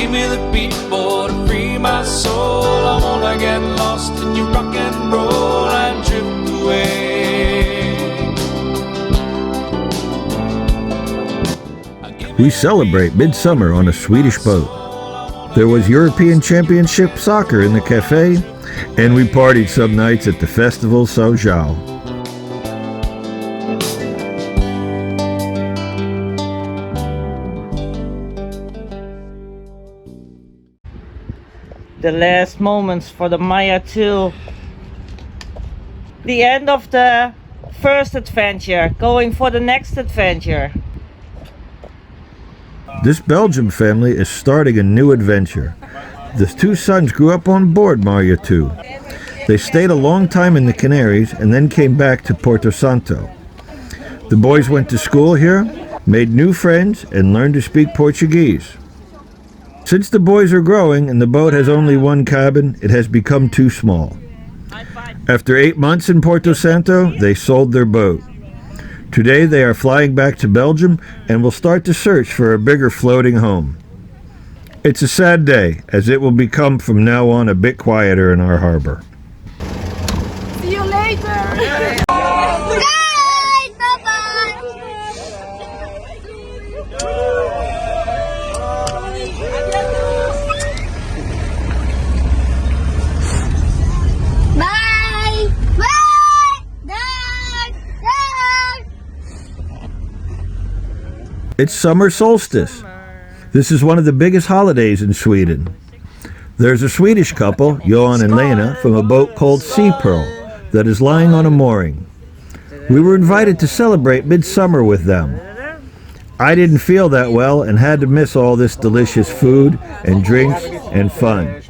Give me the beat, boy, to free my soul. I wanna get lost in your rock and roll and drift away. We celebrate midsummer on a Swedish boat. There was European Championship soccer in the cafe, and we partied some nights at the Festival São João. The last moments for the Maya 2. The end of the first adventure, going for the next adventure. This Belgium family is starting a new adventure. The two sons grew up on board Marja 2. They stayed a long time in the Canaries and then came back to Porto Santo. The boys went to school here, made new friends, and learned to speak Portuguese. Since the boys are growing and the boat has only one cabin, it has become too small. After 8 months in Porto Santo, they sold their boat. Today they are flying back to Belgium and will start to search for a bigger floating home. It's a sad day, as it will become from now on a bit quieter in our harbor. See you later! It's summer solstice. This is one of the biggest holidays in Sweden. There's a Swedish couple, Johan and Lena, from a boat called Sea Pearl that is lying on a mooring. We were invited to celebrate midsummer with them. I didn't feel that well and had to miss all this delicious food and drinks and fun.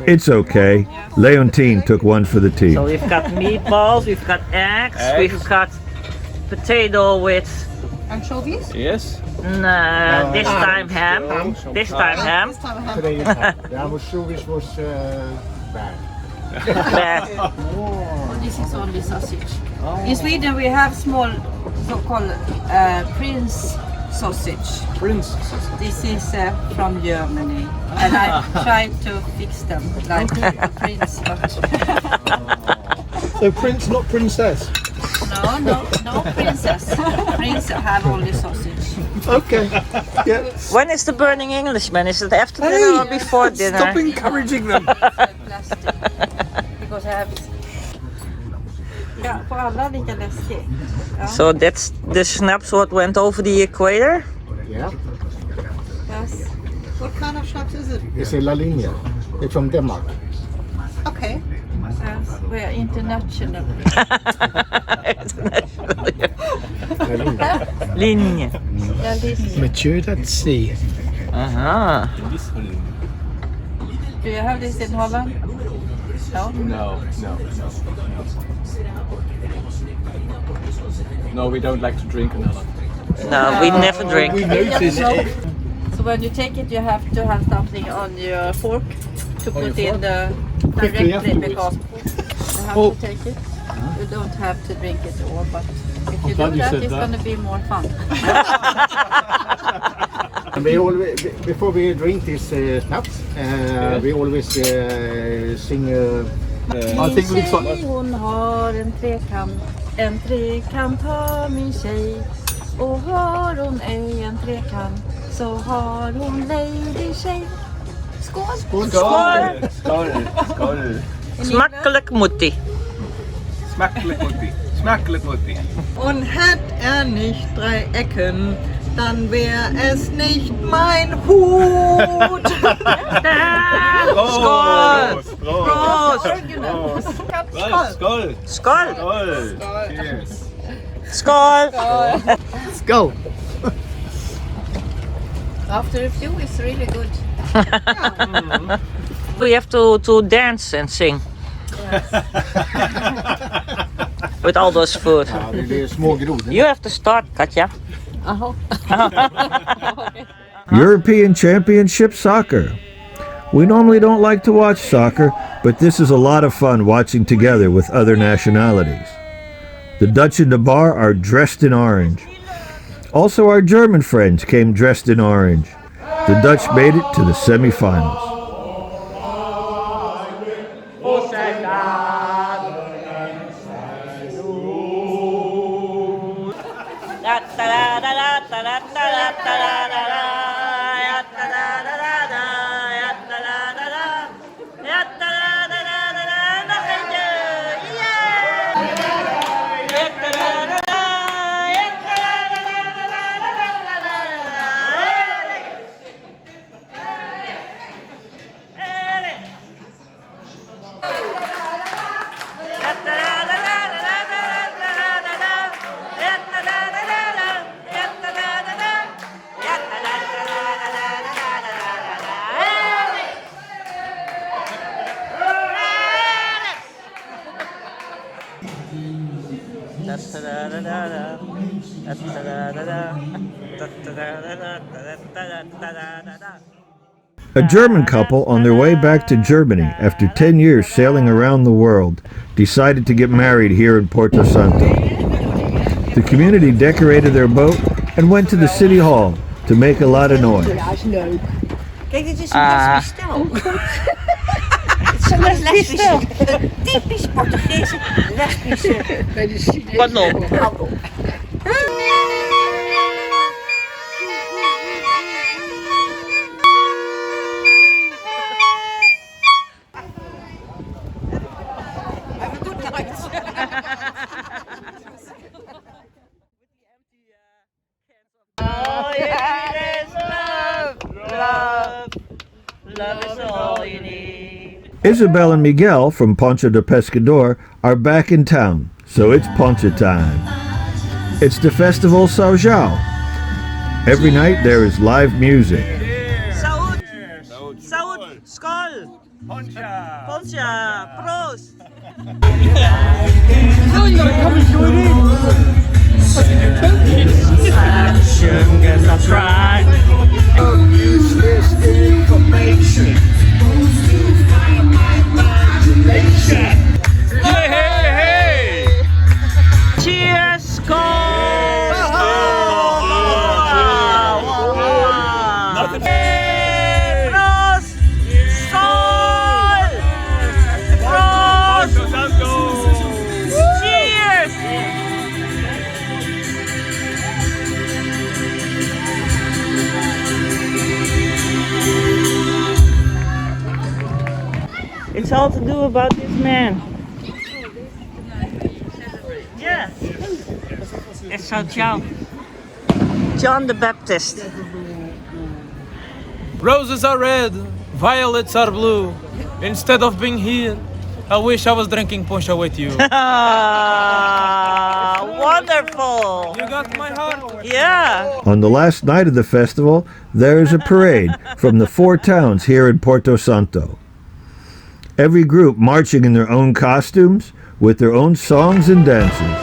It's okay. Leontine took one for the team. So we've got meatballs, we've got eggs, we've got potato with Anchovies? Yes. this time ham. This time ham. Today is the anchovies was bad. Bad. This is only sausage. In Sweden we have small so-called Prince sausage. Prince sausage. This is from Germany, and I tried to fix them like a prince, but So Prince, not Princess. no princess. Prince have only sausage. Okay. Yeah. When is the Burning Englishman? Is it after dinner or before dinner? Stop encouraging them. Plastic. Because I have... Ja, för alla lika läskigt. Ja. So that's the schnapps what went over the equator? Yeah. Yes. What kind of schnapps is it? It's a La Linea. It's from Denmark. Okay. Yes, we are international. Linje. Ja, this. Matured at sea. Aha. Do you have this in Holland? No? No, we don't like to drink in Holland. No, we never drink. We noticed it. So when you take it, you have to have something on your fork to put in the Quickly directly afterwards. because you have to take it. You don't have to drink it all, but if you do that, it's going to be more fun. And we always, before we drink this snaps, we always sing. I think Min it's tjej hon har en trekant har min tjej. Och har hon ej en trekant så har hon lady tjej. Skål! Skål! Skål! Smakelijk mutti. Smakelijk mutti. Und hätt nicht 3 Ecken, dann wär es nicht mein Hut. Skål! Skål! Skål! Cheers! Skål! Let's go. After a few, it's really good. We have to dance and sing. With all those food. Ja, det är små grodor. You have to start, Katja. European Championship soccer. We normally don't like to watch soccer, but this is a lot of fun watching together with other nationalities. The Dutch in the bar are dressed in orange. Also, our German friends came dressed in orange. The Dutch made it to the semifinals. A German couple on their way back to Germany after 10 years sailing around the world decided to get married here in Porto Santo. The community decorated their boat and went to the city hall to make a lot of noise. Kijk, dit is een lesbisch stel. Het is een lesbische, typisch Portugese lesbische handel. All you need is love, love. Love is all you need. Isabel and Miguel from Poncha de Pescador are back in town, so it's Poncha time. It's the festival São João. Every night there is live music. Saúde! Saúde! Skål! Poncha! Poncha! Prost! Hey, hey, hey! Cheers! Skål! Hey, Prost! Skål! Prost! Cheers! It's all to do about this man. Yeah. It's São João. John the Baptist. Roses are red, violets are blue. Instead of being here, I wish I was drinking poncha with you. Ah, wonderful. You got my heart. Yeah. On the last night of the festival, there is a parade from the 4 towns here in Porto Santo. Every group marching in their own costumes with their own songs and dances.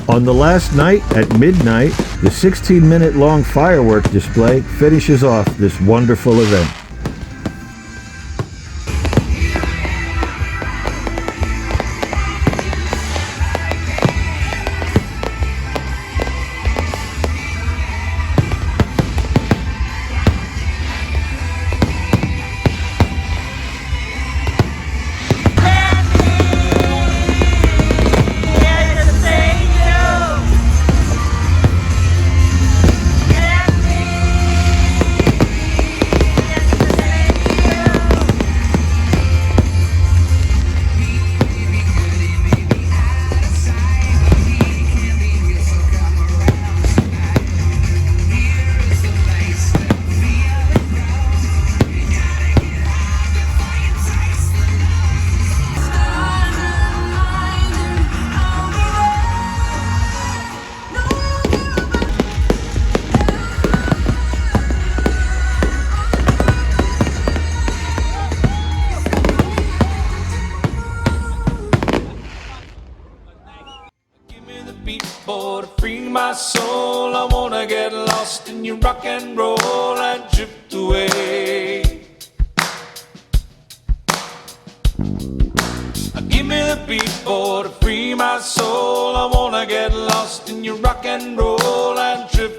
On the last night, at midnight, the 16-minute long firework display finishes off this wonderful event. Give me the beat, boy, to free my soul. I wanna get lost in your rock and roll and drift away. Give me the beat, boy, to free my soul. I wanna get lost in your rock and roll and drift